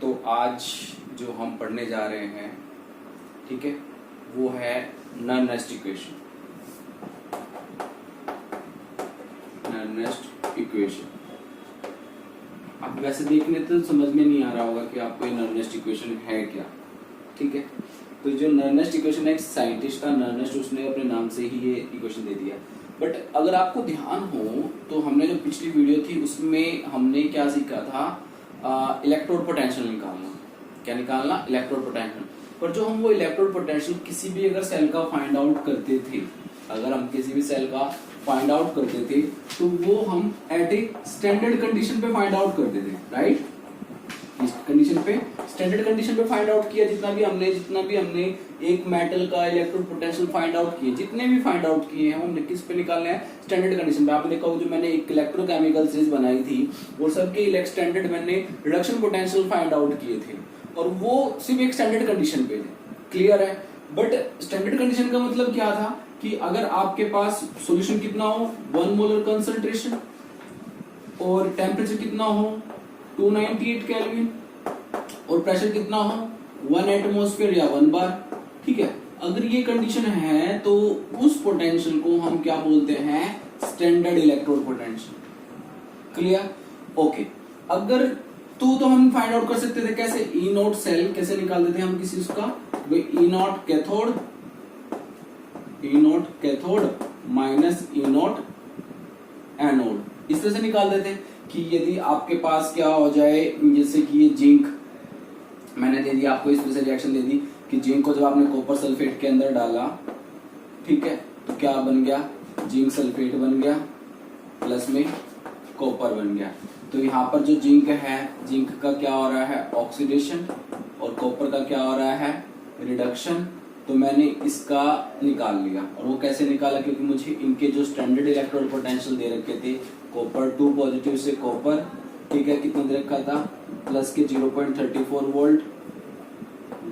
तो आज जो हम पढ़ने जा रहे हैं, ठीक है, वो है नॉन-नेस्ट इक्वेशन। नॉन-नेस्ट इक्वेशन आप वैसे देखने तो समझ में नहीं आ रहा होगा कि आपको ये नॉन-नेस्ट इक्वेशन है क्या, ठीक है। तो जो नॉन-नेस्ट इक्वेशन है, एक साइंटिस्ट था नॉन-नेस्ट, उसने अपने नाम से ही ये इक्वेशन दे दिया। बट अगर आपको ध्यान हो तो हमने जो पिछली वीडियो थी उसमें हमने क्या सीखा था, इलेक्ट्रोड पोटेंशियल निकालना। क्या निकालना? Electrode potential. पर जो हम वो इलेक्ट्रोड पोटेंशियल किसी भी अगर सेल का फाइंड आउट करते थे, अगर हम किसी भी सेल का फाइंड आउट करते थे तो वो हम एट ए स्टैंडर्ड कंडीशन पे फाइंड आउट करते थे, राइट। इस कंडीशन पे, स्टैंडर्ड कंडीशन पे फाइंड आउट किया। जितना भी हमने एक मेटल का इलेक्ट्रोड पोटेंशियल फाइंड आउट किए, जितने भी फाइंड आउट किए हैं हमने किस पे निकालने हैं? स्टैंडर्ड कंडीशन पे। आपने देखा जो मैंने एक इलेक्ट्रोकेमिकल सीरीज बनाई थी वो सबके स्टैंडर्ड मैंने रिडक्शन पोटेंशियल फाइंड आउट किए थे और वो सिर्फ एक स्टैंडर्ड कंडीशन पे थे। क्लियर है? बट स्टैंडर्ड कंडीशन का मतलब क्या था कि अगर आपके पास सॉल्यूशन कितना हो, 1 मोलर कंसंट्रेशन, और टेम्परेचर कितना हो 298 केल्विन, और प्रेशर कितना हो 1 एटमॉस्फेयर या 1 बार, ठीक है। अगर ये कंडीशन है तो उस पोटेंशियल को हम क्या बोलते हैं? Standard electrode potential. Clear? Okay. अगर तो हम फाइंड आउट कर सकते थे कैसे? ई नोट सेल कैसे निकालते थे हम किसी उसका? ई नोट कैथोड माइनस ई नोट एनोड, इस तरह से निकालते थे कि यदि आपके पास क्या हो जाए, जैसे कि ये जिंक मैंने दे दिया आपको, इस तरह से रिएक्शन दे दी कि जिंक को जब आपने कॉपर सल्फेट के अंदर डाला, ठीक है, तो क्या बन गया? जिंक सल्फेट बन गया प्लस में कॉपर बन गया। तो यहाँ पर जो जिंक है, जिंक का क्या हो रहा है? ऑक्सीडेशन, और कॉपर का क्या हो रहा है? रिडक्शन। तो मैंने इसका निकाल लिया। और वो कैसे निकाला? क्योंकि मुझे इनके जो स्टैंडर्ड इलेक्ट्रोड पोटेंशियल दे रखे थे, कॉपर 2 पॉजिटिव से कॉपर, ठीक है, कितना दे रखा था? प्लस के 0.34 वोल्ट,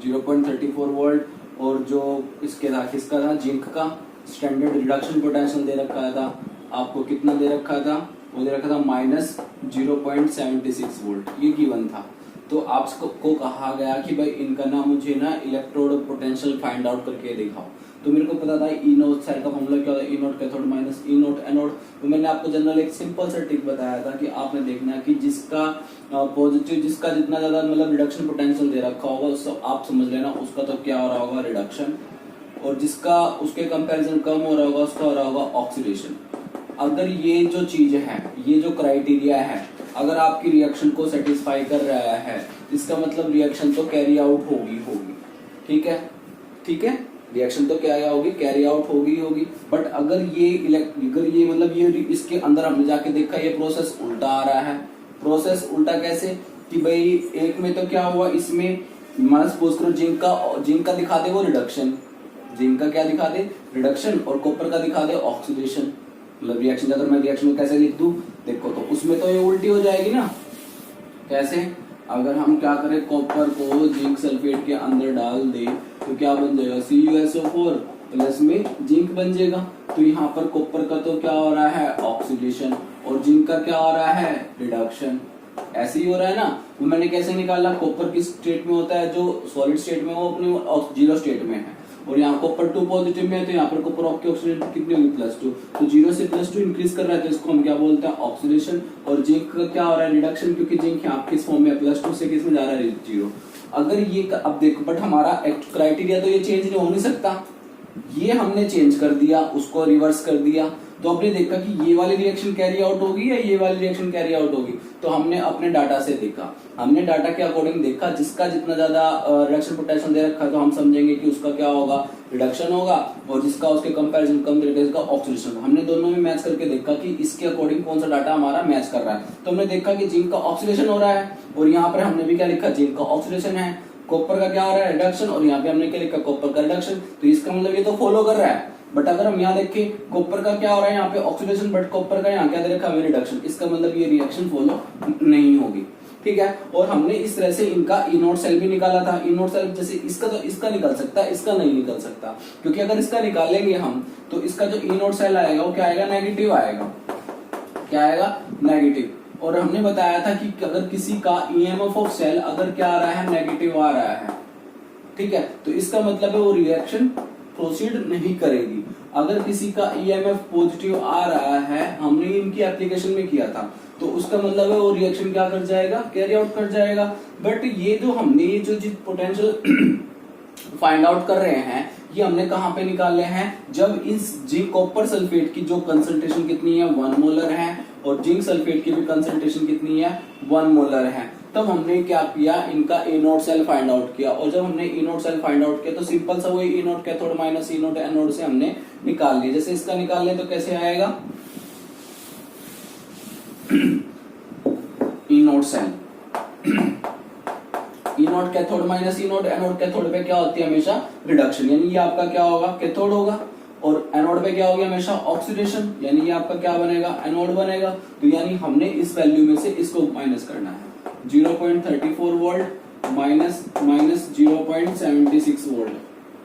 0.34 वोल्ट, और जो इसके था किसका था? जिंक का स्टैंडर्ड रिडक्शन पोटेंशियल दे रखा था आपको, कितना दे रखा था? वो दे रखा था माइनस 0.76 वोल्ट, ये गिवन था। तो आपको कहा गया कि भाई इनका ना मुझे ना इलेक्ट्रोड पोटेंशियल फाइंड आउट करके दिखाओ। तो मेरे को पता था ई नोट सेल का फॉर्मूला क्या होता है? ई नोट कैथोड माइनस ई नोट एनोड। तो मैंने आपको जनरल एक सिंपल सा ट्रिक बताया था कि आपने देखना है कि जिसका पॉजिटिव, जिसका जितना ज्यादा मतलब रिडक्शन पोटेंशियल दे रखा होगा उसको आप समझ लेना उसका तो क्या हो रहा होगा? रिडक्शन। और जिसका उसके कंपैरिजन कम हो रहा होगा उसका हो रहा होगा ऑक्सीडेशन। अगर ये जो चीज है, ये जो क्राइटेरिया है, अगर आपकी रिएक्शन को सेटिस्फाई कर रहा है, इसका मतलब रिएक्शन तो कैरी आउट होगी। ठीक है, ठीक है, रिएक्शन तो क्या होगी? कैरी आउट होगी। बट अगर ये मतलब ये इसके अंदर हमने जाके देखा ये प्रोसेस उल्टा आ रहा है। प्रोसेस उल्टा कैसे? कि भाई एक में तो क्या हुआ, इसमें मान सपोज करो जिंक का दिखा दे वो रिडक्शन, जिंक का क्या दिखा दे? रिडक्शन, और कॉपर का दिखा दे ऑक्सीडेशन। मतलब रिएक्शन, अगर मैं रिएक्शन में कैसे लिख दूं, देखो तो उसमें तो ये उल्टी हो जाएगी ना। कैसे? अगर हम क्या करें, कॉपर को जिंक सल्फेट के अंदर डाल दे तो क्या बन जाएगा? CuSO4 प्लस में जिंक बन जाएगा। तो यहाँ पर कॉपर का तो क्या हो रहा है? ऑक्सीडेशन, और जिंक का क्या हो रहा है? रिडक्शन। ऐसे ही हो रहा है ना। तो मैंने कैसे निकाला? कॉपर किस स्टेट में होता है? जो सॉलिड स्टेट में, वो अपने 0 स्टेट में है, और यहाँ कॉपर 2 पॉजिटिव में है, तो यहाँ पर कॉपर की ऑक्सीडेशन कितनी होगी? +2। तो 0 से +2 इंक्रीज कर रहा है, तो इसको हम क्या बोलते हैं? ऑक्सीडेशन। और जिंक का क्या हो रहा है? रिडक्शन, क्योंकि जिंक यहाँ किस फॉर्म में? +2 से किस में जा रहा है? 0। अगर ये अब देखो, बट हमारा क्राइटेरिया तो ये चेंज नहीं हो नहीं सकता, ये हमने चेंज कर दिया, उसको रिवर्स कर दिया। तो आपने देखा कि ये वाली रिएक्शन कैरी आउट होगी या ये वाली रिएक्शन कैरी आउट होगी। तो हमने अपने डाटा से देखा, हमने डाटा के अकॉर्डिंग देखा, जिसका जितना ज्यादा रिडक्शन पोटेंशियल दे रखा है तो हम समझेंगे कि उसका क्या होगा? रिडक्शन होगा, और जिसका उसके कंपैरिजन कम दे रखा है इसका ऑक्सीडेशन। हमने दोनों में मैच करके देखा कि इसके अकॉर्डिंग कौन सा डाटा हमारा मैच कर रहा है। तो हमने देखा कि जिंक का ऑक्सीडेशन हो रहा है, और यहाँ पर हमने भी क्या लिखा? जिंक का ऑक्सीडेशन है। कॉपर का क्या हो रहा है? रिडक्शन, और यहाँ पे हमने क्या लिखा? कॉपर का रिडक्शन। तो इसका मतलब ये तो फॉलो कर रहा है। बट अगर हम यहाँ देखें, कॉपर का क्या हो रहा है? यहाँ पे ऑक्सीडेशन, बट कॉपर का यहाँ क्या दे रखा है? रिडक्शन। इसका मतलब ये रिएक्शन फॉलो नहीं होगी। ठीक है, और हमने इस तरह से इनका ई नोट सेल भी निकाला था। ई नोट सेल जैसे इसका तो इसका निकल सकता है, इसका नहीं निकल सकता, क्योंकि अगर इसका निकालेंगे हम तो इसका जो ई नोट सेल आएगा वो क्या आएगा? नेगेटिव आएगा। क्या आएगा? नेगेटिव। और हमने बताया था कि अगर किसी का ईएमएफ ऑफ सेल अगर क्या आ रहा है, नेगेटिव आ रहा है, ठीक है, तो इसका मतलब है वो रिएक्शन प्रोसीड नहीं करेगी। अगर किसी का ईएमएफ पॉजिटिव आ रहा है, हमने इनकी एप्लीकेशन में किया था, तो उसका मतलब है वो रिएक्शन क्या कर जाएगा, कैरी आउट कर जाएगा। बट ये जो हमने ये जो पोटेंशियल फाइंड आउट कर रहे हैं, ये हमने कहां पे निकाले हैं, जब इस जिंक कॉपर सल्फेट की जो कंसंट्रेशन कितनी है 1 मोलर है, और जिंक सल्फेट की भी कंसंट्रेशन कितनी है 1 मोलर है, तब हमने क्या किया, इनका ए नोट सेल फाइंड आउट किया। और जब हमने ई नोट सेल फाइंड आउट किया तो सिंपल सा वही ई नोट कैथोड माइनस ई नोट एनोड से हमने निकाल लिया। जैसे इसका निकाल लें तो कैसे आएगा, ई नोट सेल, ई नोट कैथोड माइनस ई नोट एनोड, कैथोड पे क्या होती है हमेशा रिडक्शन, यानी ये आपका क्या होगा, कैथोड होगा, और एनोड पे क्या होगा हमेशा ऑक्सीडेशन, यानी ये आपका क्या बनेगा, एनोड बनेगा। तो यानी हमने इस वैल्यू में से इसको माइनस करना है, 0.34 वोल्ट माइनस 0.76 वोल्ट,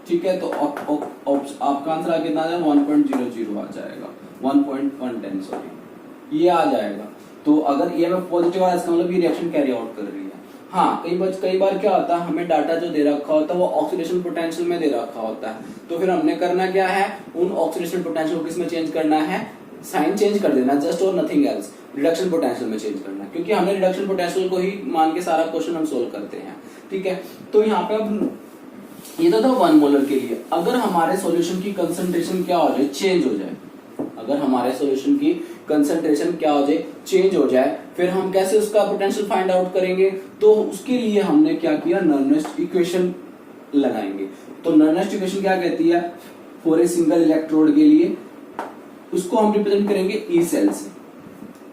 ठीक है। तो आपका आंसर आ कितना आ जाएगा, 1.00 आ जाएगा, 1.110 सॉरी, ये आ जाएगा। तो अगर ईएमएफ पॉजिटिव आ रहा है, इसका मतलब ये रिएक्शन कैरी आउट कर रही है। हाँ, कई बार क्या होता है, हमें डाटा जो दे रखा होता है वो ऑक्सीडेशन पोटेंशियल में दे रखा होता है, तो फिर हमने करना क्या है, उन ऑक्सीडेशन पोटेंशियल को किसमें चेंज करना है, साइन चेंज कर देना, जस्ट और नथिंग एल्स, रिडक्शन पोटेंशियल में चेंज करना, क्योंकि हमने रिडक्शन पोटेंशियल को ही मान के सारा क्वेश्चन हम सोल्व करते हैं, ठीक है। तो यहाँ पे अब ये तो था 1 मोलर के लिए। अगर हमारे सॉल्यूशन की कंसंट्रेशन क्या हो जाए, चेंज हो जाए, अगर हमारे सॉल्यूशन की कंसंट्रेशन क्या हो जाए, चेंज हो जाए, फिर हम कैसे उसका पोटेंशियल फाइंड आउट करेंगे, तो उसके लिए हमने क्या किया, नर्नेस्ट इक्वेशन लगाएंगे। तो नर्नेस्ट इक्वेशन क्या कहती है, फॉर ए सिंगल इलेक्ट्रोड के लिए उसको हम रिप्रेजेंट करेंगे ई सेल से।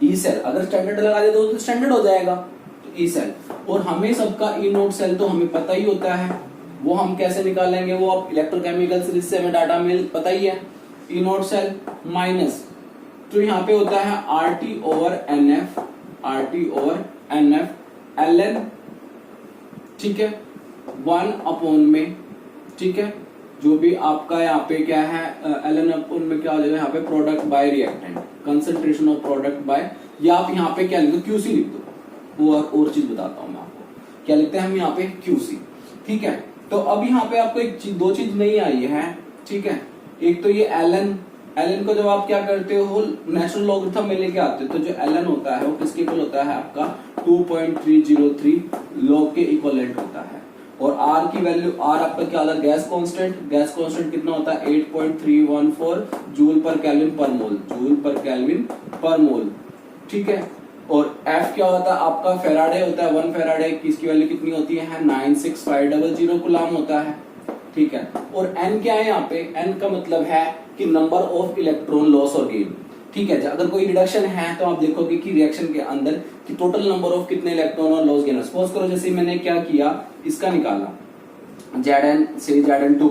ई सेल अगर स्टैंडर्ड लगा दे तो स्टैंडर्ड हो जाएगा, तो ई सेल। और हमें सबका ई नोट सेल तो हमें पता ही होता है, वो हम कैसे निकालेंगे, वो आप इलेक्ट्रोकेमिकल सीरीज से हमें डाटा मिल पता ही है, ई नोट सेल माइनस, तो यहाँ पे होता है RT over NF, RT over NF ln, ठीक है, 1 अपॉन में, ठीक है, जो भी आपका यहाँ पे क्या है ln अपॉन में क्या हो जाएगा, यहाँ पे product by reactant, concentration of product by, या आप यहाँ पे क्या लिख दो, QC लिख दो। वो और चीज बताता हूँ मैं आपको, क्या लिखते हैं हम यहाँ पे, QC, ठीक है। तो अब यहाँ पे आपको एक चीज, दो चीज नहीं आई है, ठीक है। एक तो ये ln को जब आप क्या करते हो, नेचुरल लॉगरिथम में लेके आते हो, तो जो ln होता है वो किसके इक्वल होता है, आपका 2.303 लॉग के इक्वलेंट होता है। और r की वैल्यू, r आपका क्या होता है, गैस कांस्टेंट कितना होता है, 8.314 जूल पर केल्विन पर मोल, जूल पर केल्विन पर मोल, ठीक है। और f क्या होता है आपका, फेराडे होता है, 1 फेराडे की इसकी वैल्यू कितनी होती है, 96500 कूलम होता है, ठीक है। और n क्या है यहाँ पे, n का मतलब है कि नंबर ऑफ इलेक्ट्रॉन लॉस और गेन, ठीक है। अगर कोई रिडक्शन है तो आप देखोगे कि रिएक्शन के अंदर कि टोटल नंबर ऑफ कितने इलेक्ट्रॉन और लॉस गेन। सपोज करो जैसे मैंने क्या किया, इसका निकाला Zn से Zn2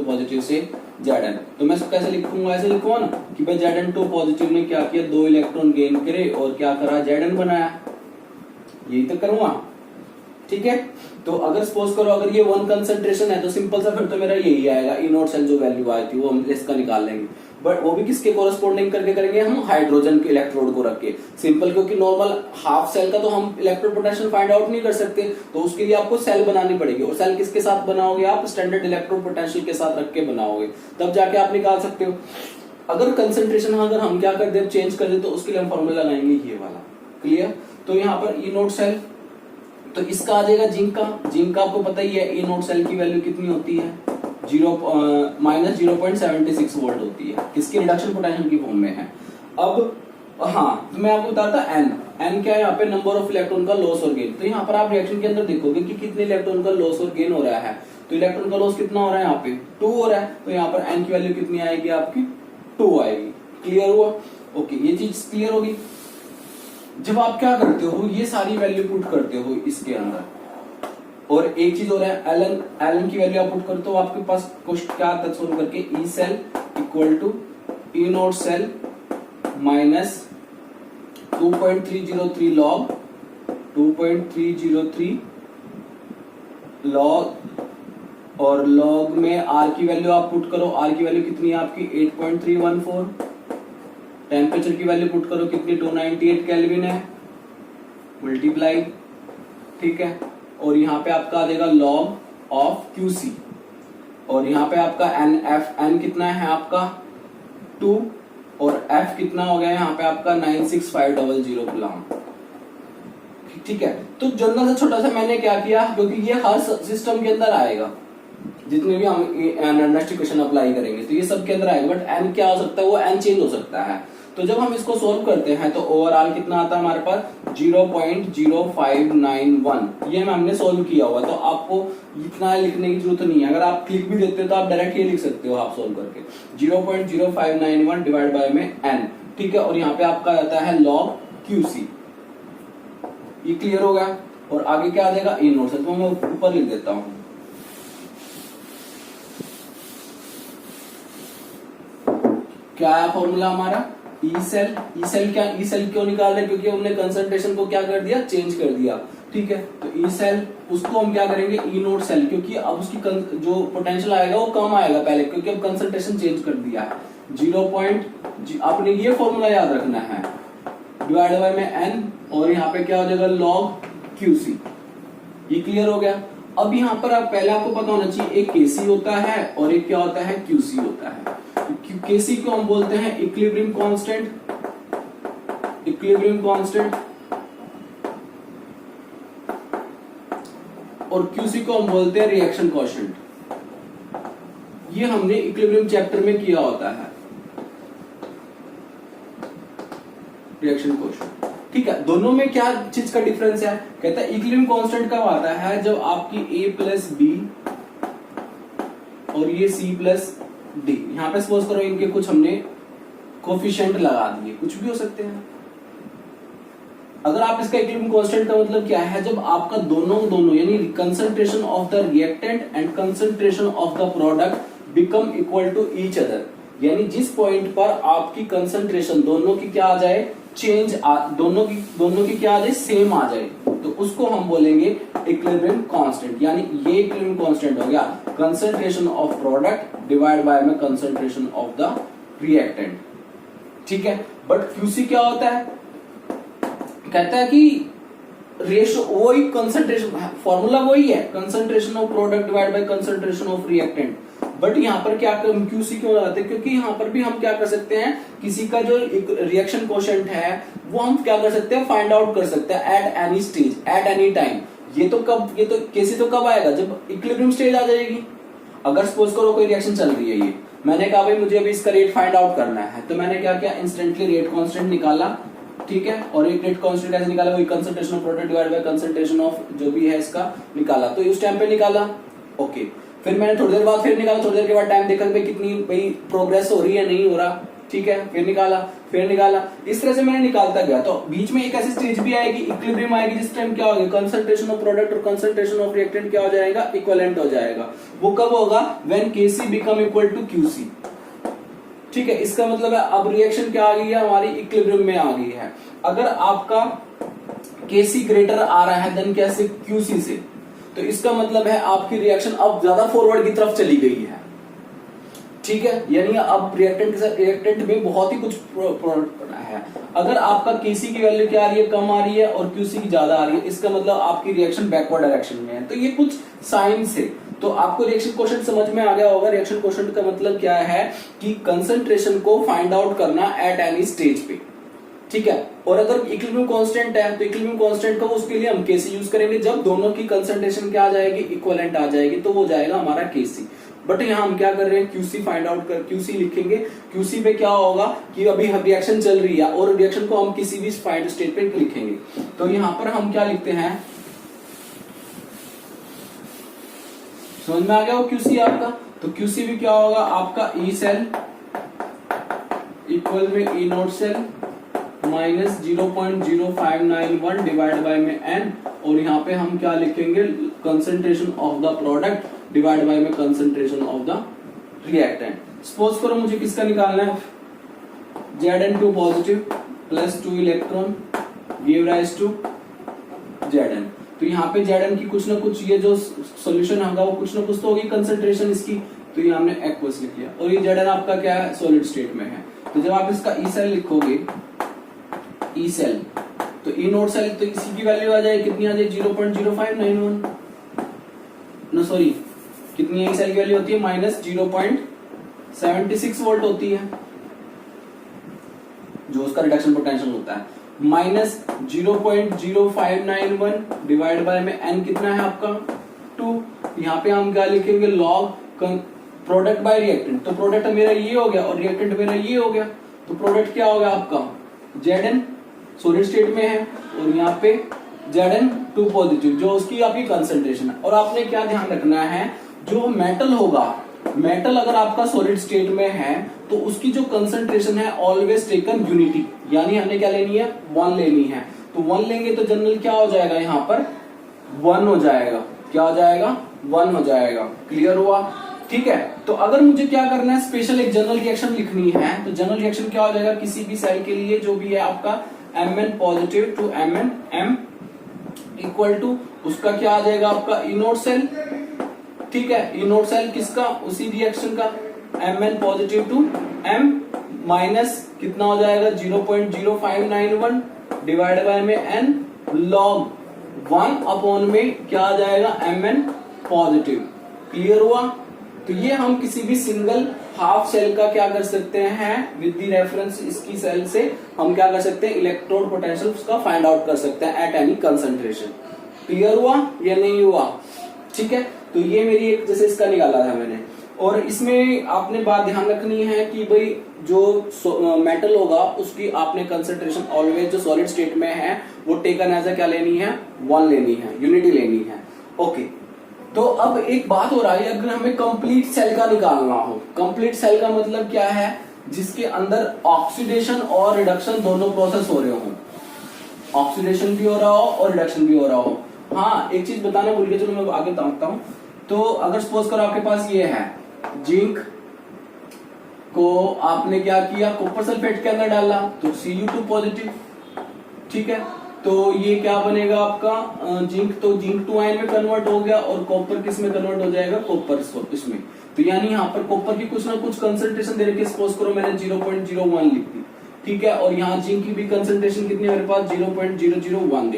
पॉजिटिव से Zn, तो मैं कैसे लिखूंगा, ऐसे लिखूंगा ना कि भाई Zn2 पॉजिटिव ने क्या किया, 2 इलेक्ट्रॉन गेन करे और क्या करा, Zn बनाया, यही तो करूंगा, ठीक है। तो अगर सपोज करो अगर ये 1 कंसंट्रेशन है तो सिंपल सा फिर तो मेरा यही आएगा, ई नोट सेल जो वैल्यू आई थी वो हम इसका निकाल लेंगे, बट वो भी किसके कोरस्पोंडिंग करके करेंगे, हम हाइड्रोजन के इलेक्ट्रोड को रख के, सिंपल, क्योंकि नॉर्मल हाफ सेल का तो हम इलेक्ट्रोड पोटेंशियल फाइंड आउट नहीं कर सकते, तो उसके लिए आपको सेल बनानी पड़ेगी। और सेल किसके साथ बनाओगे आप, स्टैंडर्ड इलेक्ट्रोड पोटेंशियल के साथ रख के बनाओगे, तब जाके आप निकाल सकते हो। अगर कंसंट्रेशन अगर हम क्या कर दे, चेंज कर दे, तो उसके लिए हम फॉर्मूला लगाएंगे ये वाला, क्लियर। तो यहाँ पर ई नोट सेल, तो इसका आ जाएगा जिंक का आपको पता ही है, ई नोट सेल की वैल्यू कितनी होती है, माइनस 0.76 वोल्ट होती है, किसकी रिडक्शन पोटेंशियल की फॉर्म में है। अब हाँ, तो मैं आपको बताता एन क्या है, यहाँ पे नंबर ऑफ इलेक्ट्रॉन का लॉस और गेन। तो यहाँ पर आप रिएक्शन के अंदर देखोगे कि कितने इलेक्ट्रॉन का लॉस और गेन हो रहा है, तो इलेक्ट्रॉन का लॉस कितना हो रहा है, यहाँ पे 2 हो रहा है, तो यहाँ पर एन की वैल्यू कितनी आएगी आपकी, 2 आएगी, क्लियर हुआ, ओके, ये चीज क्लियर होगी। जब आप क्या करते हो, ये सारी वैल्यू पुट करते हो इसके अंदर, और एक चीज हो रहा है एलन की वैल्यू आप पुट करते हो, आपके पास क्वेश्चन क्या तक सोल्व करके, E cell equal to E naught cell minus 2.303 log 2.303 log, और लॉग में आर की वैल्यू आप पुट करो, आर की वैल्यू कितनी है आपकी 8.314 टेम्परेचर की वैल्यू पुट करो, कितनी 298 केल्विन है, मल्टीप्लाई, ठीक है, और यहाँ पे आपका आ जाएगा लॉग ऑफ QC, और यहाँ पे आपका एन कितना है आपका 2, और F कितना हो गया यहाँ पे आपका 96500 गुलाम, ठीक है। तो जनरल से छोटा सा मैंने क्या किया, क्योंकि ये हर सिस्टम के अंदर आएगा, जितने भी हम एनालिटिक क्वेश्चन अप्लाई करेंगे तो ये सब के अंदर आएगा, बट एन क्या हो सकता है, वो एन चेंज हो सकता है। तो जब हम इसको सोल्व करते हैं तो ओवरऑल कितना आता है हमारे पास 0.0591, ये हमने सोल्व किया हुआ, तो आपको इतना लिखने की जरूरत नहीं है। अगर आप क्लिक भी देते हो तो आप डायरेक्ट ये लिख सकते हो आप सोल्व करके 0.0591 डिवाइड बाय में एन, ठीक है, और यहाँ पे आपका आता है लॉग QC। ये क्लियर हो गया, और आगे क्या आ जाएगा E नोट से, तो मैं ऊपर लिख देता हूं, क्या है फॉर्मूला हमारा ई सेल क्यों निकाल रहे हैं, क्योंकि हमने कंसंट्रेशन को क्या कर दिया, चेंज कर दिया, ठीक है। तो ई सेल उसको हम क्या करेंगे E नोट सेल, क्योंकि अब उसकी जो पोटेंशियल आएगा वो कम आएगा पहले, क्योंकि अब कंसंट्रेशन चेंज कर दिया है। 0. आपने ये फॉर्मूला याद रखना है, डिवाइड बाय में एन, और यहाँ पे क्या हो जाएगा लॉग QC। ये क्लियर हो गया। अब यहाँ पर आप पहले आपको पता होना चाहिए एक KC होता है और एक क्या होता है QC होता है। KC को हम बोलते हैं इक्विलिब्रियम कांस्टेंट, और QC को हम बोलते हैं रिएक्शन कोएफिशिएंट। ये हमने इक्विलिब्रियम चैप्टर में किया होता है, रिएक्शन कोएफिशिएंट, ठीक है। दोनों में क्या चीज का डिफरेंस है, कहता है इक्विलिब्रियम कांस्टेंट कब आता है, जब आपकी A प्लस B और ये C प्लस D, यहाँ पे सपोज करो इनके कुछ हमने कोफिशिएंट लगा दिए, कुछ भी हो सकते हैं। अगर आप इसका इक्विलिब्रियम कांस्टेंट का मतलब क्या है, जब आपका दोनों यानी concentration of the reactant and concentration of the product become equal to each other, यानी जिस पॉइंट पर आपकी कंसंट्रेशन दोनों की क्या आ जाए, चेंज दोनों की क्या आ जाए, सेम आ जाए, तो उसको हम बोलेंगे इक्विलिब्रियम कांस्टेंट। यानी ये इक्विलिब्रियम कांस्टेंट हो गया concentration of product divide by में कंसंट्रेशन ऑफ द रिएक्टेंट, ठीक है। बट QC क्या होता है, कहता है कि रेशो वही कंसंट्रेशन, फॉर्मूला वही है, concentration of product divide bye concentration of reactant, but यहाँ पर क्या QC क्यों लगाते हैं, क्योंकि यहाँ पर भी हम क्या कर सकते हैं, किसी का जो रिएक्शन कोएफिशिएंट है वो हम क्या कर सकते हैं, फाइंड आउट कर सकते हैं at any stage, at any time. ये तो KC तो कब आएगा, जब इक्विलिब्रियम स्टेज आ जाएगी। अगर सपोज करो कोई रिएक्शन चल रही है, ये मैंने कहा भाई मुझे अभी इसका रेट फाइंड आउट करना है, तो मैंने क्या किया, इंस्टेंटली रेट कांस्टेंट निकाला, ठीक है। और एक रेट कांस्टेंट कैसे निकाला, वही concentration of product divide bye concentration of जो भी है इसका निकाला, तो उस टाइम पे निकाला, ओके। फिर मैंने थोड़ी देर बाद फिर निकाला, थोड़ी देर के बाद टाइम देखा कि कितनी भाई प्रोग्रेस हो रही है नहीं हो रहा, ठीक है, फिर निकाला, इस तरह से मैंने निकालता गया। तो बीच में एक ऐसी स्टेज भी आएगी, इक्विलिब्रियम आएगी, जिस टाइम क्या होगा, कंसंट्रेशन ऑफ प्रोडक्ट और कंसंट्रेशन ऑफ रिएक्टेंट क्या हो जाएगा, इक्विवेलेंट हो जाएगा। वो कब होगा, when KC become equal to QC, ठीक है। इसका मतलब है अब रिएक्शन क्या आ गई है, हमारी इक्विलिब्रियम में आ गई है। अगर आपका KC ग्रेटर आ रहा है देन कैसे, QC से, तो इसका मतलब है आपकी रिएक्शन अब ज्यादा फॉरवर्ड की तरफ चली गई है, ठीक है। यानी अब रिएक्टेंट में बहुत ही कुछ प्रोडक्ट है। अगर आपका KC की वैल्यू क्या आ रही है, कम आ रही है, और QC की ज्यादा आ रही है, इसका मतलब आपकी रिएक्शन बैकवर्ड डायरेक्शन में है। तो ये कुछ साइंस है। तो आपको रिएक्शन क्वोशिएंट समझ में आ गया होगा। रिएक्शन क्वोशिएंट का मतलब क्या है कि कंसंट्रेशन को फाइंड आउट करना एट एनी स्टेज पे, ठीक है। और अगर इक्विलिब्रियम कांस्टेंट है तो इक्विलिब्रियम कांस्टेंट का उसके लिए हम KC यूज करेंगे, जब दोनों की कंसंट्रेशन क्या आ जाएगी, इक्विवेलेंट आ जाएगी, तो वो जाएगा हमारा KC। बट यहाँ हम क्या कर रहे हैं, QC फाइंड आउट कर QC लिखेंगे। QC पे क्या होगा कि अभी रिएक्शन चल रही है और रिएक्शन को हम किसी भी फाइंड स्टेट पे लिखेंगे। तो यहाँ पर हम क्या लिखते हैं, समझ में आ गया वो QC आपका। तो QC भी क्या होगा आपका, E सेल इक्वल में E note cell minus 0.0591 divide by में N, और यहाँ पे हम क्या लिखेंगे, concentration of the product divide by में concentration of the reactant. Suppose करो मुझे किसका निकालना है, Zn2 positive plus 2 electron give rise to Zn। तो यहाँ पे Zn की कुछ ना कुछ, ये जो सॉल्यूशन होगा वो कुछ ना कुछ तो होगी कंसंट्रेशन इसकी, तो ये हमने एक्वस लिख लिया। और ये Zn आपका क्या है, सॉलिड स्टेट में है। तो जब आप इसका ई सेल लिखोगे, ई सेल, तो ई नोट सेल, तो इसी की वैल्यू आ जाएगी, कितनी आ जाएगी 0.0591, नो सॉरी, कितनी ई सेल की वैल्यू होती है माइनस 0.76 वोल्ट होती है, जो उसका रिडक्शन पोटेंशियल होता है, माइनस 0.0591 डिवाइड बाय में एन कितना है आपका 2। यहाँ पे हम क्या लिखेंगे, लॉग प्रोडक्ट बाय रिएक्टेंट, तो प्रोडक्ट मेरा ये हो गया और रिएक्टेंट मेरा ये हो गया, तो प्रोडक्ट क्या हो गया आपका Zn सॉलिड स्टेट में है और यहाँ पे Zn2 पॉजिटिव, जो उसकी आपकी कंसंट्रेशन है। और आपने क्या ध्यान रखना है, जो मेटल होगा, मेटल अगर आपका सॉलिड स्टेट में है तो उसकी जो कंसंट्रेशन है ऑलवेज टेकन यूनिटी, यानी हमने क्या लेनी है 1 लेनी है, तो 1 लेंगे तो जनरल क्या हो जाएगा, यहाँ पर 1 हो जाएगा, क्या हो जाएगा 1 हो जाएगा। क्लियर हुआ, ठीक है। तो अगर मुझे क्या करना है, स्पेशल एक जनरल रिएक्शन लिखनी है, तो जनरल रिएक्शन क्या हो जाएगा, किसी भी सेल के लिए जो भी है आपका Mn positive to Mn M equal to उसका क्या आ जाएगा आपका ई नोट सेल, ठीक है, ई नोट सेल किसका, उसी रिएक्शन का Mn positive to M minus कितना हो जाएगा 0.0591 डिवाइड बाय में n log 1 अपॉन में क्या आ जाएगा Mn पॉजिटिव। क्लियर हुआ। तो ये हम किसी भी सिंगल हाफ सेल का क्या कर सकते हैं, विद द रेफरेंस इसकी सेल से हम क्या कर सकते हैं, इलेक्ट्रोड पोटेंशियल उसका फाइंड आउट कर सकते हैं एट एनी कंसंट्रेशन। क्लियर हुआ या नहीं हुआ, ठीक है। तो ये मेरी एक, जैसे इसका निकाला था मैंने, और इसमें आपने बात ध्यान रखनी है कि भाई जो मेटल होगा उसकी आपने कंसंट्रेशन ऑलवेज जो सॉलिड स्टेट में है वो टेकन एज क्या लेनी है, 1 लेनी है, यूनिटी लेनी है। ओके, तो अब एक बात हो रहा है, अगर हमें कंप्लीट सेल का निकालना हो, कंप्लीट सेल का मतलब क्या है, जिसके अंदर ऑक्सीडेशन और रिडक्शन दोनों प्रोसेस हो रहे हो, ऑक्सीडेशन भी हो रहा हो और रिडक्शन भी हो रहा हो। हाँ, एक चीज बताना भूल गया, चलो मैं आगे बताता हूँ। तो अगर सपोज करो आपके पास ये है, जिंक को आपने क्या किया, कॉपर सल्फेट के अंदर डाला तो Cu2 पॉजिटिव, ठीक है। तो ये क्या बनेगा आपका जिंक, तो जिंक 2 आयन में कन्वर्ट हो गया और कॉपर किस में कन्वर्ट हो जाएगा, कॉपर इसमें। तो यानी यहाँ पर कॉपर की कुछ ना कुछ कंसंट्रेशन दे रखी है, सपोज करो मैंने 0.01 लिख दी, ठीक है। और यहाँ जिंक की भी कंसंट्रेशन कितनी है मेरे पास, 0.001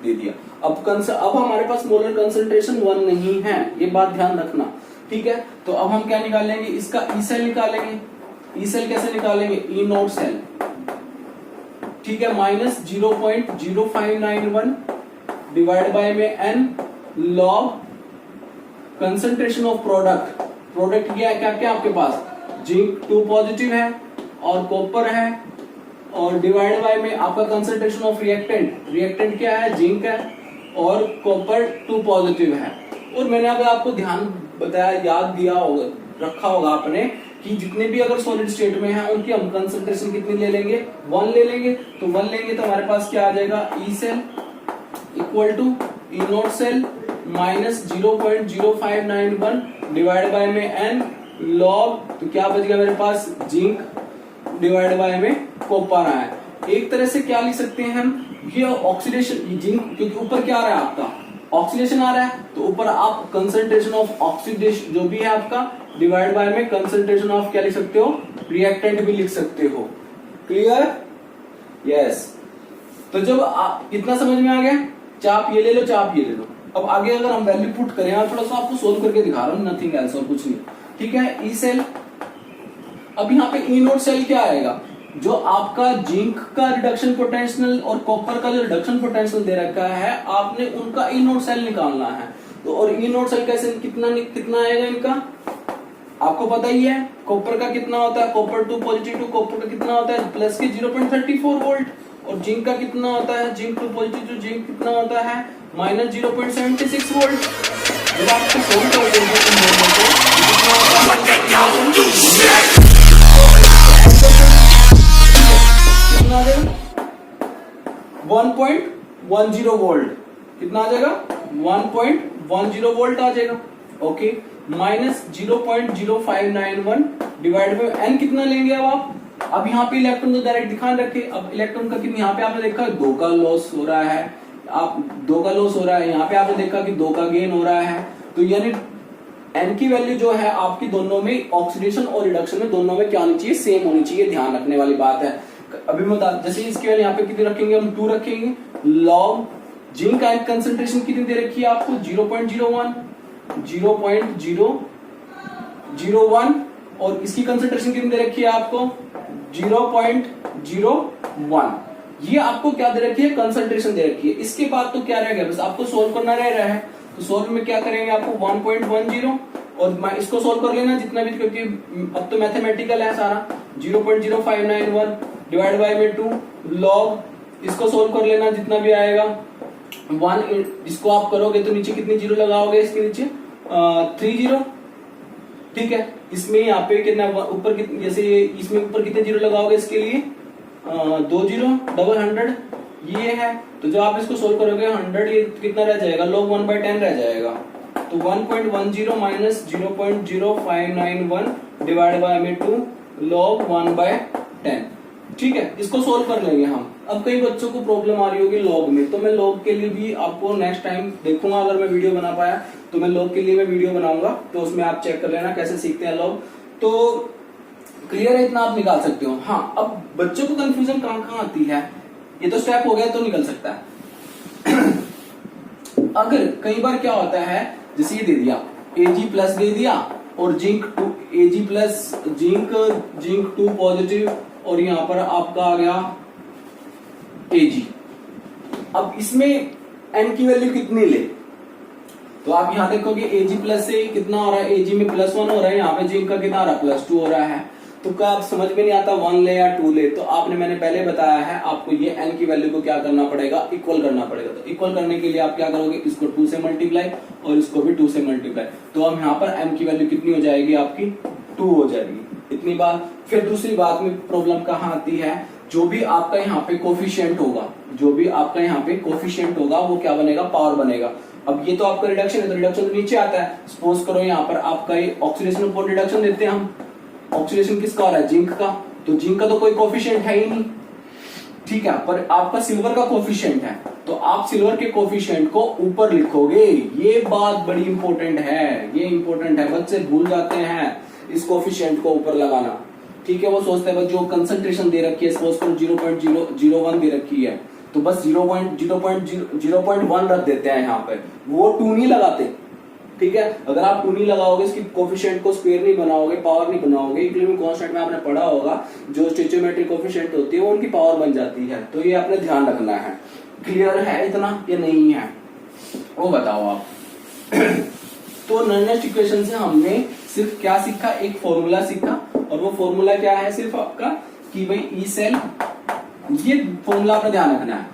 दे दिया। अब हमारे पास मोलर कंसंट्रेशन 1 नहीं है, ये बात ध्यान रखना, ठीक है। तो अब हम क्या निकालेंगे, इसका ई सेल निकालेंगे। ई सेल कैसे निकालेंगे, ई नोट सेल, ठीक है, माइनस 0.0591 डिवाइड बाय में n log concentration of product. Product ये है क्या क्या आपके पास, जिंक 2 पॉजिटिव है और कॉपर है, और डिवाइड बाय में आपका कंसंट्रेशन ऑफ रिएक्टेंट, रिएक्टेंट क्या है, जिंक है और कॉपर 2 पॉजिटिव है। और मैंने अगर आपको ध्यान बताया, याद दिया होगा, रखा होगा आपने कि जितने भी अगर सॉलिड स्टेट में है उनकी हम कंसंट्रेशन कितनी ले लेंगे, 1 ले लेंगे। तो 1 लेंगे तो हमारे पास क्या आ जाएगा, E cell equal to E naught cell minus 0.0591 divide by में एन लॉग, तो क्या बच गया मेरे पास, जिंक डिवाइड बाय में कॉपर आया। एक तरह से क्या लिख सकते हैं हम, ये ऑक्सीडेशन, जिंक क्योंकि ऊपर क्या आ रहा है आपका ऑक्सीडेशन आ रहा है, तो ऊपर आप कंसंट्रेशन ऑफ ऑक्सीडेशन जो भी है आपका डिवाइड बाय में कंसंट्रेशन ऑफ क्या लिख सकते हो, रिएक्टेंट भी लिख सकते हो। Clear, yes. तो जब आप कितना समझ में आ गया, चाप ये ले लो, चाप ये ले लो। अब आगे अगर हम वैल्यू पुट करें, थोड़ा सा आपको सोल्व करके दिखा रहा हूं, नथिंग एल्स और कुछ नहीं, ठीक है। ई सेल, अब यहाँ पे ई नोट सेल क्या आएगा, जो आपका जिंक का रिडक्शन पोटेंशियल और कॉपर का जो रिडक्शन पोटेंशियल दे रखा है, आपने उनका ई नोट सेल निकालना है। तो और ई नोट सेल कैसे, कितना आएगा इनका, आपको पता ही है, कॉपर का कितना होता है, कॉपर 2 पॉजिटिव टू कॉपर का कितना होता है, प्लस के 0.34 वोल्ट, और जिंक का कितना होता है, जिंक 2 पॉजिटिव टू जिंक कितना होता है, माइनस 0.76 वोल्ट। जब आपको सोल्व कर देंगे इन दोनों को, कितना होता है, कितना आ जाएगा 1.10 वोल्ट, कितना आ जाएगा 1.10 वोल्ट आ जाएगा। Okay, minus 0.0591 divide by n कितना लेंगे अब आप, अब यहाँ पे इलेक्ट्रॉन तो डायरेक्ट ध्यान रखे, अब इलेक्ट्रॉन का कितना, यहाँ पे आपने देखा 2 का लॉस हो रहा है, आप 2 का लॉस हो रहा है, यहाँ पे आपने देखा कि 2 का गेन हो रहा है, तो यानी एन की वैल्यू जो है आपकी दोनों में, ऑक्सीडेशन और रिडक्शन में दोनों में क्या होनी चाहिए, सेम होनी चाहिए, ध्यान रखने वाली बात है। अभी मैं बता, जैसे इसकी वैल्यू यहाँ पे कितनी रखेंगे हम, 2 रखेंगे। लॉग जिंक आयन कंसंट्रेशन कितनी दे रखी है आपको, 0.01 और इसकी कंसंट्रेशन कितनी दे रखी है आपको, 0.01। ये आपको क्या दे रखी है, कंसंट्रेशन दे रखी है। इसके बाद तो क्या रह गया, बस आपको सोल्व करना रह रहा है। तो सोल्व में क्या करेंगे, आपको 1.10 और इसको सोल्व कर लेना जितना भी, क्योंकि अब तो मैथमेटिकल है सारा। 0.0591 डिवाइड बाय में 2 लॉग, इसको सोल्व कर लेना जितना भी आएगा 1। इसको आप करोगे तो नीचे कितनी जीरो लगाओगे, इसके नीचे 3 जीरो, ठीक है। इसमें यहाँ पे कितना ऊपर, जैसे इसमें ऊपर कितने जीरो लगाओगे, इसके लिए 2 जीरो, डबल 100 ये है। तो जब आप इसको सोल्व करोगे 100, ये कितना रह जाएगा, log 1/10 रह जाएगा। तो 1.10 माइनस 0.0591 डिवाइड बाय में 2 log 1/10, ठीक है। इसको सोल्व कर लेंगे हम। अब कई बच्चों को प्रॉब्लम आ रही होगी लॉग में, तो मैं लॉग के लिए भी आपको नेक्स्ट टाइम देखूंगा, अगर मैं वीडियो बना पाया तो मैं लॉग के लिए मैं वीडियो बनाऊंगा, तो उसमें आप चेक कर लेना कैसे सीखते हैं लॉग। तो क्लियर है, इतना आप निकाल सकते हो। हाँ, अब बच्चों को कंफ्यूजन कहाँ आती है, ये तो स्टेप हो गया तो निकल सकता है। अगर कई बार क्या होता है, जैसे ये दे दिया Ag+ दे दिया और जिंक 2 Ag+ जिंक 2 पॉजिटिव, और यहां पर आपका आ गया Ag। अब इसमें N की वैल्यू कितनी ले, तो आप यहां देखोगे Ag+ से कितना हो रहा है, Ag में +1 हो रहा है, यहाँ पे जिंक का कितना आ रहा है, +2 हो रहा है। तो क्या आप समझ में नहीं आता 1 ले या 2 ले, तो आपने, मैंने पहले बताया है आपको, ये N की वैल्यू को क्या करना पड़ेगा, इक्वल करना पड़ेगा। तो इक्वल करने के लिए आप क्या करोगे, इसको 2 से मल्टीप्लाई और इसको भी 2 से मल्टीप्लाई। तो हम यहाँ पर M की वैल्यू कितनी हो जाएगी आपकी, 2 हो जाएगी। इतनी बात। फिर दूसरी बात में प्रॉब्लम कहाँ आती है, जो भी आपका यहाँ पे कोफिशिएंट होगा, जो भी आपका यहाँ पे कोफिशिएंट होगा वो क्या बनेगा, पावर बनेगा। अब ये तो आपका रिडक्शन है, तो रिडक्शन तो नीचे आता है। सपोज करो यहाँ पर आपका ये ऑक्सीडेशन ऊपर रिडक्शन देते हैं हम, ऑक्सीडेशन किसका हो रहा है, जिंक का। तो जिंक का तो कोई कोफिशिएंट है ही नहीं, ठीक है, पर आपका सिल्वर का कोफिशिएंट है, तो आप सिल्वर के कोफिशिएंट को ऊपर लिखोगे। ये बात बड़ी इंपॉर्टेंट है, ये इंपॉर्टेंट है, बच्चे भूल जाते हैं इस कोफिशिएंट को ऊपर लगाना, ठीक है। वो सोचते हैं जो कंसंट्रेशन दे रखी है, सपोज करो 0.001 दे रखी है, तो बस 0.1 रख देते हैं यहाँ पे, वो 2 नहीं लगाते, ठीक है। अगर आप 2 नहीं लगाओगे, इसकी कोफिशिएंट को स्क्वायर नहीं बनाओगे, पावर नहीं बनाओगे, इक्विलिब्रियम कांस्टेंट में आपने पढ़ा होगा, जो स्टोइचियोमेट्रिक कोफिशिएंट होती है वो उनकी पावर बन जाती है। तो ये आपने ध्यान रखना है। क्लियर है इतना, ये नहीं है वो बताओ आप। तो नॉननेस्ट इक्वेशन से हमने सिर्फ क्या सीखा, एक फॉर्मूला सीखा, और वो फॉर्मूला क्या है सिर्फ आपका, कि भाई ई सेल, ये फॉर्मूला आपने ध्यान रखना है,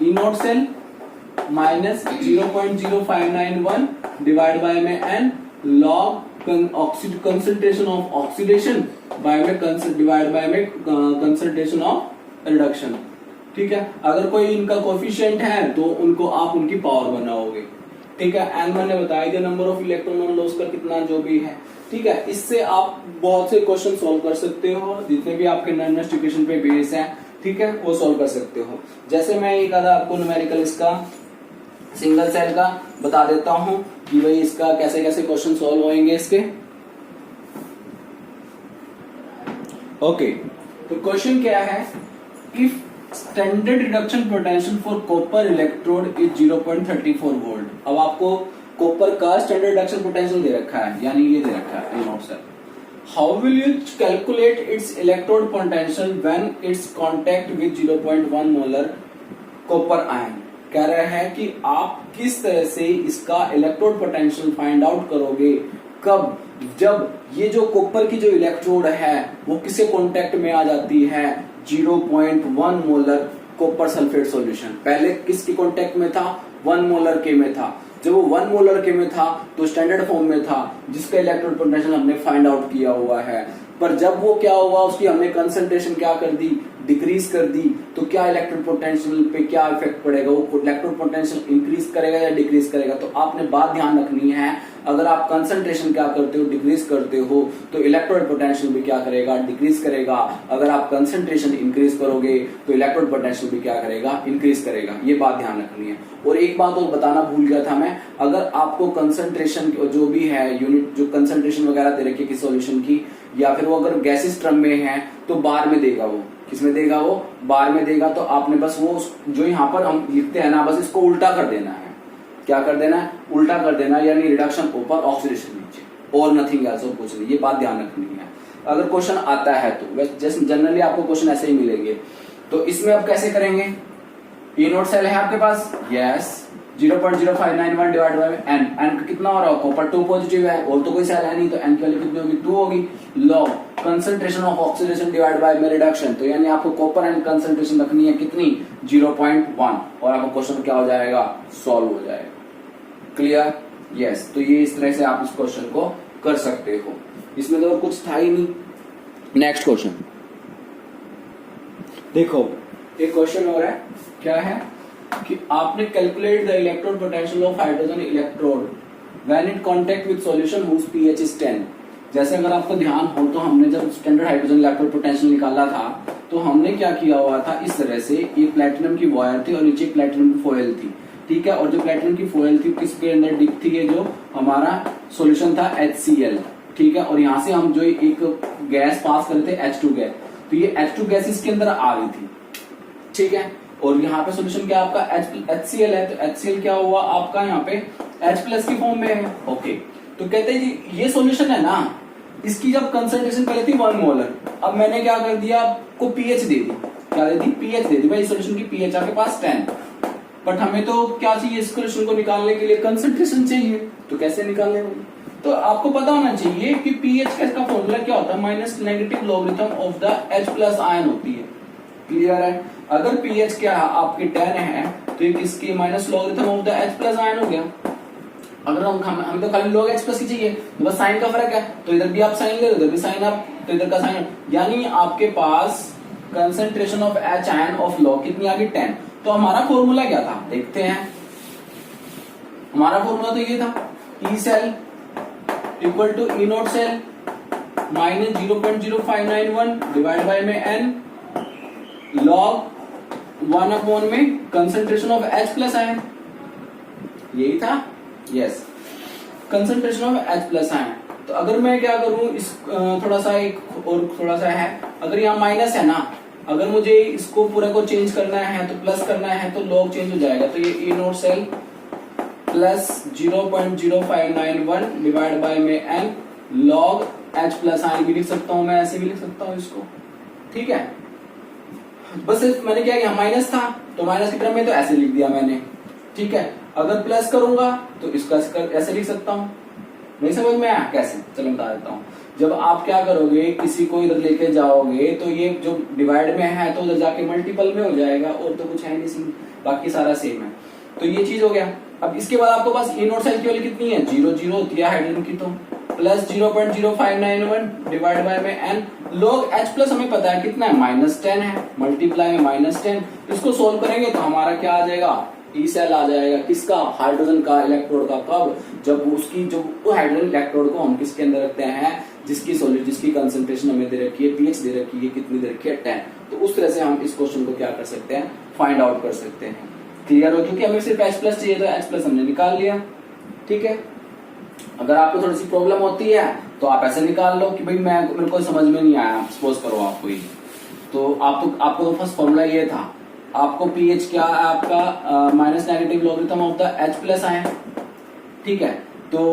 E not cell minus 0.0591 divide by में N log concentration of oxidation by में डिवाइड बाय में कंसंट्रेशन ऑफ रिडक्शन, ठीक है। अगर कोई इनका कोफिशिएंट है तो उनको आप उनकी पावर बनाओगे, ठीक है। एन मैंने बताया दिया, नंबर ऑफ इलेक्ट्रॉन लॉस का कितना जो भी है, ठीक है। इससे आप बहुत से क्वेश्चन सॉल्व कर सकते हो, जितने भी आपके नॉननेस्ट इक्वेशन पे बेस है, ठीक है, वो सॉल्व कर सकते हो। जैसे मैं एक आधा आपको न्यूमेरिकल इसका सिंगल सेल का बता देता हूं कि भाई इसका कैसे कैसे क्वेश्चन सॉल्व होंगे इसके। ओके, तो क्वेश्चन क्या है, if standard reduction potential for copper electrode is 0.34 volt. अब आपको कॉपर का स्टैंडर्ड रिडक्शन पोटेंशियल दे रखा है, यानी ये दे रखा है note sir. How will you calculate its electrode potential when it's contact with 0.1 molar copper ion. कह रहा है कि आप किस तरह से इसका इलेक्ट्रोड पोटेंशियल फाइंड आउट करोगे, कब, जब ये जो कॉपर की जो इलेक्ट्रोड है वो किसके कांटेक्ट में आ जाती है, 0.1 मोलर कॉपर सल्फेट सॉल्यूशन। पहले किसके कांटेक्ट में था, 1 मोलर के में था। जब वो 1 मोलर के में था तो स्टैंडर्ड फॉर्म में था, जिसका इलेक्ट्रोड पोटेंशियल हमने फाइंड आउट किया हुआ है। पर जब वो क्या हुआ, उसकी हमने कंसंट्रेशन क्या कर दी, डिक्रीज कर दी तो क्या इलेक्ट्रिक पोटेंशियल पे क्या इफेक्ट पड़ेगा, वो इलेक्ट्रिक पोटेंशियल इंक्रीज करेगा या डिक्रीज करेगा। तो आपने बात ध्यान रखनी है, अगर आप कंसंट्रेशन क्या करते हो, डिक्रीज करते हो, तो इलेक्ट्रोड पोटेंशियल भी क्या करेगा, डिक्रीज करेगा। अगर आप कंसंट्रेशन इंक्रीज करोगे तो इलेक्ट्रोड पोटेंशियल भी क्या करेगा, इंक्रीज करेगा। ये बात ध्यान रखनी है। और एक बात और बताना भूल गया था मैं, अगर आपको कंसंट्रेशन जो भी है यूनिट, जो कंसंट्रेशन वगैरह दे रखी है किसी सॉल्यूशन की, या फिर वो अगर गैसेस टर्म में है तो बार में देगा, वो किसमें देगा, वो बार में देगा। तो आपने बस वो जो यहाँ पर हम लिखते हैं ना, बस इसको उल्टा कर देना है। क्या कर देना है, उल्टा कर देना, यानी रिडक्शन ऊपर ऑक्सीडेशन नीचे, और नथिंग एल्स, और कुछ नहीं। ये बात ध्यान रखनी है अगर क्वेश्चन आता है तो। जैसे जनरली आपको क्वेश्चन ऐसे ही मिलेंगे। तो इसमें अब कैसे करेंगे, ई नोट सेल है आपके पास, yes, 0.0591 divide by N, N कितना हो रहा है, कॉपर 2 पॉजिटिव है, और तो कोई सेल है नहीं, तो एन की वैल्यू कितनी होगी, 2 होगी। Log concentration of oxidation divide by में रिडक्शन, तो यानी आपको कॉपर एन कंसंट्रेशन रखनी है कितनी, 0.1, और आपका क्वेश्चन क्या हो जाएगा, सॉल्व हो जाएगा। Clear, yes. तो ये इस तरह से आप इस क्वेश्चन को कर सकते हो। इसमें तो और कुछ था ही नहीं। नेक्स्ट क्वेश्चन देखो, एक क्वेश्चन हो रहा है, क्या है कि आपने calculate the electrode potential of hydrogen electrode when it contact with solution whose pH is 10। जैसे अगर आपको ध्यान हो तो हमने जब स्टैंडर्ड हाइड्रोजन इलेक्ट्रोड पोटेंशियल निकाला था तो हमने क्या किया हुआ था, इस तरह से ये प्लेटिनम की वायर थी और नीचे प्लेटिनम की फॉयल थी, ठीक है। और जो प्लेटिनम की फॉयल थी किसके अंदर डिप थी, ये जो हमारा सॉल्यूशन था HCl, ठीक है। और यहाँ से हम जो एक गैस पास कर रहे थे H2 गैस, तो ये H2 गैस इसके अंदर आ रही थी, ठीक है। और यहाँ पे सॉल्यूशन क्या आपका HCl है, तो HCl क्या हुआ आपका यहाँ पे H+ की फॉर्म में है, ओके। तो कहते हैं जी ये सॉल्यूशन है ना, इसकी जब कंसंट्रेशन पहले थी 1 मोलर, अब मैंने क्या कर दिया, आपको पीएच दे दी, क्या दे दी, पीएच दे दी। भाई सॉल्यूशन की पीएच आपके पास 10, बट हमें तो क्या चाहिए, इस सॉल्यूशन को निकालने के लिए कंसंट्रेशन चाहिए, तो कैसे निकालने होगी। तो आपको पता होना चाहिए कि पीएच का फॉर्मूला क्या होता है, minus negative logarithm of the H+ ion होती है। क्लियर है, अगर पीएच क्या आपकी 10 है तो ये किसकी, minus logarithm of the H+ ion हो गया। अगर हम तो खाली log H+ की चाहिए, तो बस साइन का फर्क है, तो इधर भी आप साइन ले, उधर भी साइन आप, तो इधर का साइन, यानी आपके पास concentration of H ion of log कितनी आ गई, 10। तो हमारा फॉर्मूला क्या था, देखते हैं। हमारा फॉर्मूला तो ये था, E cell equal to E note cell minus 0.0591 divide by में n log 1 में कंसंट्रेशन ऑफ H+ आयन, यही था, yes, concentration of H+ ion. तो अगर मैं क्या करूं, इस थोड़ा सा एक और थोड़ा सा है, अगर यहाँ माइनस है ना, अगर मुझे इसको पूरा को चेंज करना है तो प्लस करना है, तो लॉग चेंज हो जाएगा। तो ये E note cell plus 0.0591 divide by में n log H+ आयन भी लिख सकता हूं मैं, ऐसे भी लिख सकता हूं इसको, ठीक है। बस मैंने क्या किया, माइनस था तो माइनस की टर्म में तो ऐसे लिख दिया मैंने, ठीक है। अगर प्लस करूंगा तो इसका ऐसे लिख सकता हूं, नहीं समझ में आया कैसे, चलो बता देता हूं। जब आप क्या करोगे, किसी को इधर लेके जाओगे तो ये जो डिवाइड में है तो उधर जाके मल्टीपल में हो जाएगा, और तो कुछ है नहीं, बाकी सारा सेम है। तो ये चीज हो गया। अब इसके बाद आपको पास E नोट सेल की वैल्यू कितनी है, 0 होती है हाइड्रोजन की, तो प्लस 0.0591 डिवाइड बाय में n log H+ हमें पता है कितना है, -10 है, मल्टीप्लाई में -10। इसको सोल्व करेंगे तो हमारा क्या आ जाएगा, E सेल आ जाएगा, किसका, हाइड्रोजन का इलेक्ट्रोड का। कब, जब उसकी जो हाइड्रोजन इलेक्ट्रोड को हम किसके अंदर रखते हैं, जिसकी कंसंट्रेशन हमें दे रखी है, पीएच दे रखी है, कितनी दे रखी है, 10। तो उस तरह से हम इस क्वेश्चन को क्या कर सकते हैं, फाइंड आउट कर सकते हैं। क्लियर हो, क्योंकि हमें सिर्फ H+ चाहिए तो H+ हमने निकाल लिया, ठीक है। अगर आपको थोड़ी सी प्रॉब्लम होती है तो आप ऐसे निकाल लो कि भाई मेरे को समझ में नहीं आया, सपोज करो आपको ही, तो आपको तो फर्स्ट फॉर्मूला ये था, आपको पीएच क्या है आपका, minus negative logarithm of the H+ ion, ठीक है। तो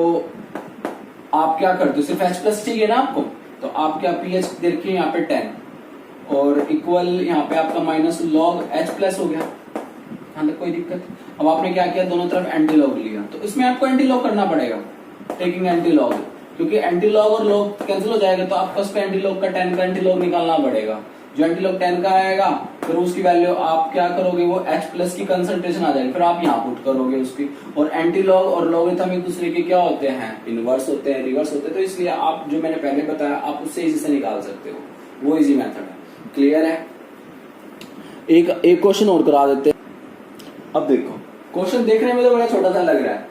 आप क्या करते हो, सिर्फ H+ चाहिए ना आपको, तो आप क्या पीएच देखिए यहाँ पे 10 और इक्वल यहाँ पे आपका माइनस log H+ हो गया, कोई दिक्कत। अब आपने क्या किया, दोनों तरफ एंटी लॉग लिया, तो इसमें आपको एंटी लॉग करना पड़ेगा, टेकिंग एंटी लॉग, क्योंकि एंटी लॉग और लॉग कैंसिल हो जाएगा, तो आपको उसका एंटी लॉग का 10 का एंटी लॉग निकालना पड़ेगा। जो एंटी लॉग 10 का आएगा, फिर उसकी वैल्यू आप क्या करोगे, वो H+ की कंसंट्रेशन आ जाएगी, फिर आप यहाँ पुट करोगे उसकी। और एंटी लॉग और लॉगरिथम एक दूसरे के क्या होते हैं, इनवर्स होते हैं, रिवर्स होते हैं, तो इसलिए आप जो मैंने पहले बताया आप उससे इजी से निकाल सकते हो, वो इजी मेथड है। क्लियर है, एक क्वेश्चन और करा देते हैं। अब देखो क्वेश्चन देखने में तो बड़ा छोटा सा लग रहा है,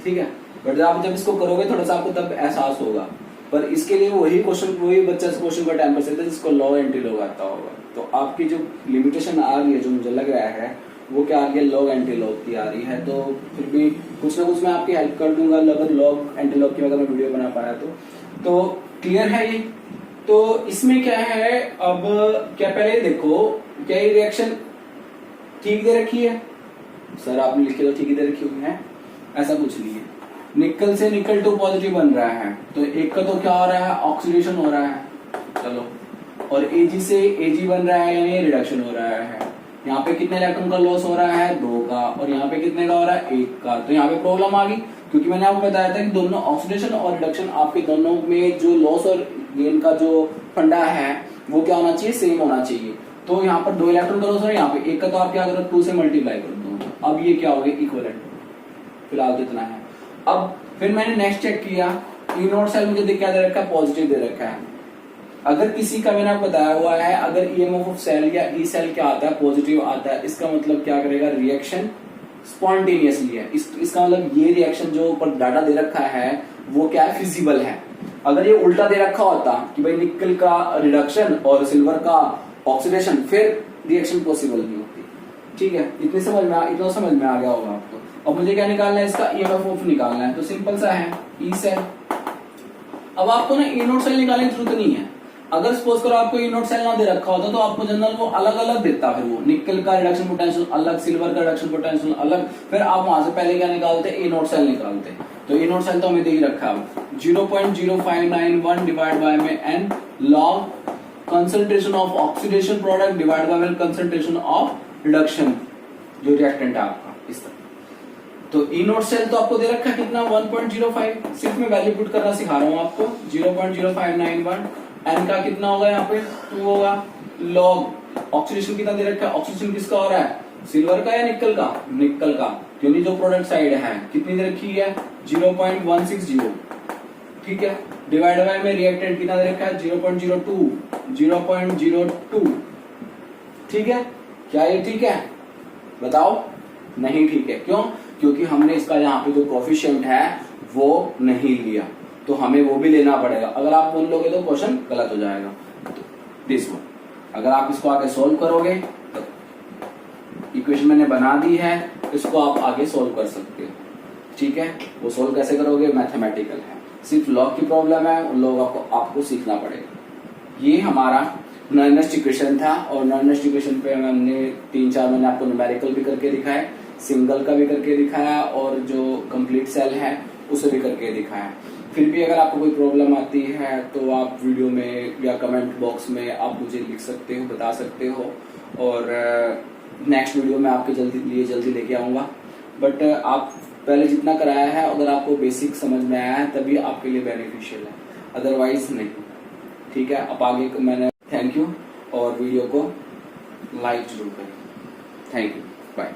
ठीक है, बट आप जब इसको करोगे थोड़ा सा आपको तब एहसास होगा। पर इसके लिए वही बच्चा इस क्वेश्चन का टाइम कर सकता है जिसको लॉग एंटी लॉग आता होगा। तो आपकी जो लिमिटेशन आ रही है, जो मुझे लग रहा है वो क्या आ गया, लॉग एंटी लॉग की आ रही है। तो फिर भी कुछ ना कुछ मैं आपकी हेल्प कर दूंगा, अगर लॉग एंटी लॉग की अगर मैं वीडियो बना पाया तो क्लियर है ये। तो इसमें क्या है, अब क्या पहले देखो क्या ये रिएक्शन ठीक दे रखी है, सर आपने लिखे तो ठीक ही दे रखी हुई है, ऐसा कुछ नहीं है। निकल से निकल 2 पॉजिटिव बन रहा है, तो एक का तो क्या हो रहा है, ऑक्सीडेशन हो रहा है, चलो, और Ag से Ag बन रहा है यानी रिडक्शन हो रहा है। यहाँ पे कितने इलेक्ट्रॉन का लॉस हो रहा है, 2 का, और यहाँ पे कितने का हो रहा है, 1 का। तो यहाँ पे प्रॉब्लम आ गई, क्योंकि मैंने आपको बताया था कि दोनों ऑक्सीडेशन और रिडक्शन आपके दोनों में जो लॉस और गेन का जो फंडा है वो क्या होना चाहिए, सेम होना चाहिए। तो यहाँ पर 2 इलेक्ट्रॉन का लॉस है, यहाँ पे 1 का, तो आप क्या करो 2 से मल्टीप्लाई कर दो। अब ये क्या हो गया, इक्विवेलेंट, फिलहाल तो इतना है। अब फिर मैंने नेक्स्ट चेक किया, ई नोट सेल मुझे क्या दे रखा है, पॉजिटिव दे रखा है। अगर किसी का मैंने आपको बताया हुआ है, अगर ईएमएफ ऑफ सेल या ई सेल क्या आता है, पॉजिटिव आता है, इसका मतलब क्या करेगा, रिएक्शन स्पॉन्टेनियसली है। इसका मतलब ये रिएक्शन जो ऊपर डाटा दे रखा है वो क्या है, फिजिबल है। अगर ये उल्टा दे रखा होता कि भाई निकल का रिडक्शन और सिल्वर का ऑक्सीडेशन, फिर रिएक्शन पॉसिबल नहीं होती। ठीक है, इतना समझ में आ गया होगा आपको। अब मुझे क्या निकालना है, इसका ईएमएफ ऑफ निकालना है, तो सिंपल सा है, ई सेल। अब आपको ना ई नोट सेल निकालने की जरूरत नहीं है। अगर सपोज करो आपको ई नोट सेल ना दे रखा होता तो आपको जनरल वो अलग अलग देता, फिर वो निकल का रिडक्शन पोटेंशियल अलग, सिल्वर का रिडक्शन पोटेंशियल अलग, फिर आप वहां से पहले क्या निकालते, ई नोट सेल निकालते। तो ई नोट सेल तो हमें दे ही रखा है 0.0591 डिवाइड बाय में n log concentration of oxidation product divide bye concentration of reduction जो रिएक्टेंट है आपका, इस तरह। तो ई नोट सेल तो आपको दे रखा है कितना, 1.05, सिर्फ मैं वैल्यू पुट करना सिखा रहा हूँ आपको, 0.0591, एन का कितना होगा, यहाँ पे 2 होगा, लॉग ऑक्सीडेशन कितना दे रखा है, ऑक्सीडेशन किसका हो रहा है, सिल्वर का या निकल का, निकल का, क्योंकि जो प्रोडक्ट साइड है कितनी दे रखी है, 0.160, ठीक है, डिवाइड बाय में रिएक्टेंट कितना दे रखा है, 0.02, ठीक है। क्या ये ठीक है, बताओ, नहीं ठीक है, क्यों, क्योंकि हमने इसका यहाँ पे जो कोफिशिएंट है वो नहीं लिया, तो हमें वो भी लेना पड़ेगा। अगर आप बोल लोगे तो क्वेश्चन गलत हो जाएगा। तो दिस वन, अगर आप इसको आगे सोल्व करोगे तो इक्वेशन मैंने बना दी है, इसको आप आगे सोल्व कर सकते हो, ठीक है। वो सोल्व कैसे करोगे, मैथमेटिकल है, सिर्फ लॉग की प्रॉब्लम है, उन लोगों को आपको सीखना पड़ेगा। ये हमारा नॉर्मल इक्वेशन था, और नॉर्मल इक्वेशन पे हमने 3-4 मैंने आपको न्यूमेरिकल भी करके दिखाया, सिंगल का भी करके दिखाया, और जो कंप्लीट सेल है उसे भी करके दिखाया। फिर भी अगर आपको कोई प्रॉब्लम आती है तो आप वीडियो में या कमेंट बॉक्स में आप मुझे लिख सकते हो, बता सकते हो, और नेक्स्ट वीडियो में आपके जल्दी लेके आऊंगा। बट आप पहले जितना कराया है, अगर आपको बेसिक समझ में आया है तभी आपके लिए बेनिफिशियल है, अदरवाइज नहीं, ठीक है। अब आगे मैंने थैंक यू, और वीडियो को लाइक जरूर करें, थैंक यू, बाय।